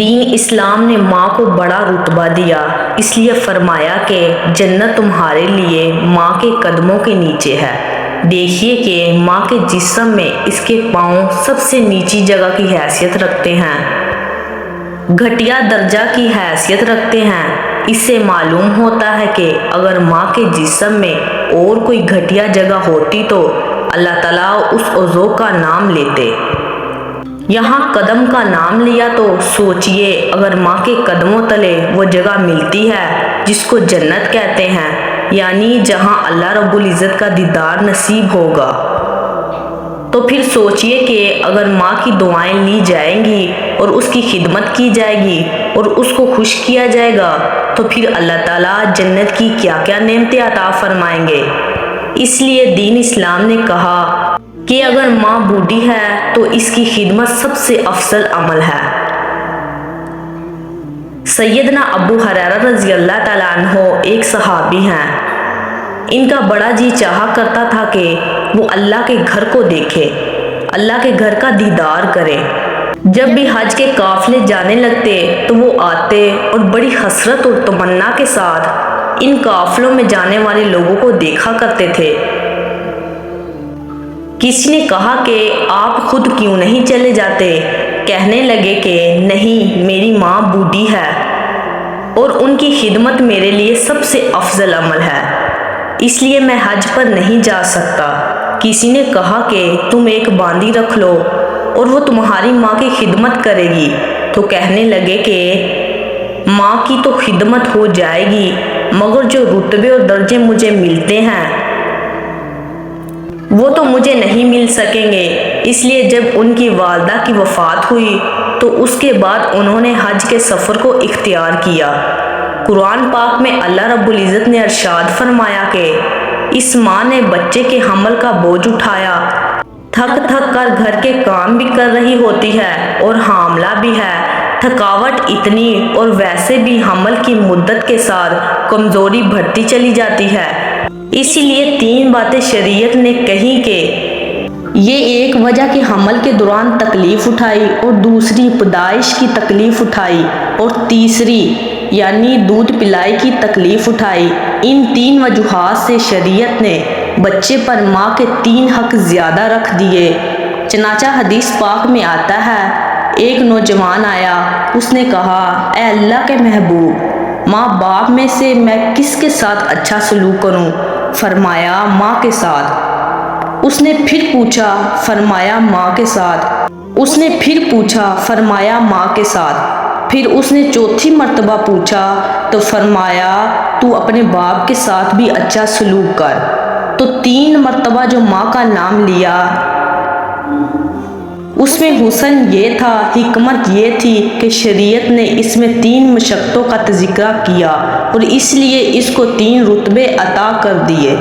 دین اسلام نے ماں کو بڑا رتبہ دیا، اس لیے فرمایا کہ جنت تمہارے لیے ماں کے قدموں کے نیچے ہے۔ دیکھیے کہ ماں کے جسم میں اس کے پاؤں سب سے نیچی جگہ کی حیثیت رکھتے ہیں، گھٹیا درجہ کی حیثیت رکھتے ہیں۔ اس سے معلوم ہوتا ہے کہ اگر ماں کے جسم میں اور کوئی گھٹیا جگہ ہوتی تو اللہ تعالیٰ اس عضو کا نام لیتے۔ یہاں قدم کا نام لیا تو سوچئے اگر ماں کے قدموں تلے وہ جگہ ملتی ہے جس کو جنت کہتے ہیں، یعنی جہاں اللہ رب العزت کا دیدار نصیب ہوگا، تو پھر سوچئے کہ اگر ماں کی دعائیں لی جائیں گی اور اس کی خدمت کی جائے گی اور اس کو خوش کیا جائے گا تو پھر اللہ تعالیٰ جنت کی کیا کیا نعمتیں عطا فرمائیں گے۔ اس لیے دین اسلام نے کہا کہ اگر ماں بوڑھی ہے تو اس کی خدمت سب سے افضل عمل ہے۔ سیدنا ابو ہریرہ رضی اللہ تعالیٰ عنہ ایک صحابی ہیں۔ ان کا بڑا جی چاہا کرتا تھا کہ وہ اللہ کے گھر کو دیکھے، اللہ کے گھر کا دیدار کرے۔ جب بھی حج کے قافلے جانے لگتے تو وہ آتے اور بڑی حسرت اور تمنا کے ساتھ ان قافلوں میں جانے والے لوگوں کو دیکھا کرتے تھے۔ کسی نے کہا کہ آپ خود کیوں نہیں چلے جاتے؟ کہنے لگے کہ نہیں، میری ماں بوڑھی ہے اور ان کی خدمت میرے لیے سب سے افضل عمل ہے، اس لیے میں حج پر نہیں جا سکتا۔ کسی نے کہا کہ تم ایک باندی رکھ لو اور وہ تمہاری ماں کی خدمت کرے گی، تو کہنے لگے کہ ماں کی تو خدمت ہو جائے گی مگر جو رتبے اور درجے مجھے ملتے ہیں وہ تو مجھے نہیں مل سکیں گے۔ اس لیے جب ان کی والدہ کی وفات ہوئی تو اس کے بعد انہوں نے حج کے سفر کو اختیار کیا۔ قرآن پاک میں اللہ رب العزت نے ارشاد فرمایا کہ اس ماں نے بچے کے حمل کا بوجھ اٹھایا، تھک تھک کر گھر کے کام بھی کر رہی ہوتی ہے اور حاملہ بھی ہے، تھکاوٹ اتنی اور ویسے بھی حمل کی مدت کے ساتھ کمزوری بڑھتی چلی جاتی ہے۔ اسی لیے 3 باتیں شریعت نے کہیں کہ یہ ایک وجہ کہ حمل کے دوران تکلیف اٹھائی، اور دوسری پیدائش کی تکلیف اٹھائی، اور تیسری یعنی دودھ پلائی کی تکلیف اٹھائی۔ ان 3 وجوہات سے شریعت نے بچے پر ماں کے 3 حق زیادہ رکھ دیے۔ چنانچہ حدیث پاک میں آتا ہے، ایک نوجوان آیا، اس نے کہا، اے اللہ کے محبوب، ماں باپ میں سے میں کس کے ساتھ اچھا سلوک کروں؟ فرمایا ماں کے ساتھ۔ اس نے پھر پوچھا، فرمایا ماں کے ساتھ۔ اس نے پھر پوچھا، فرمایا ماں کے ساتھ۔ پھر اس نے چوتھی مرتبہ پوچھا تو فرمایا تو اپنے باپ کے ساتھ بھی اچھا سلوک کر۔ تو 3 مرتبہ جو ماں کا نام لیا اس میں حسن یہ تھا، حکمت یہ تھی کہ شریعت نے اس میں 3 مشقتوں کا تذکرہ کیا اور اس لیے اس کو 3 رتبے عطا کر دیے۔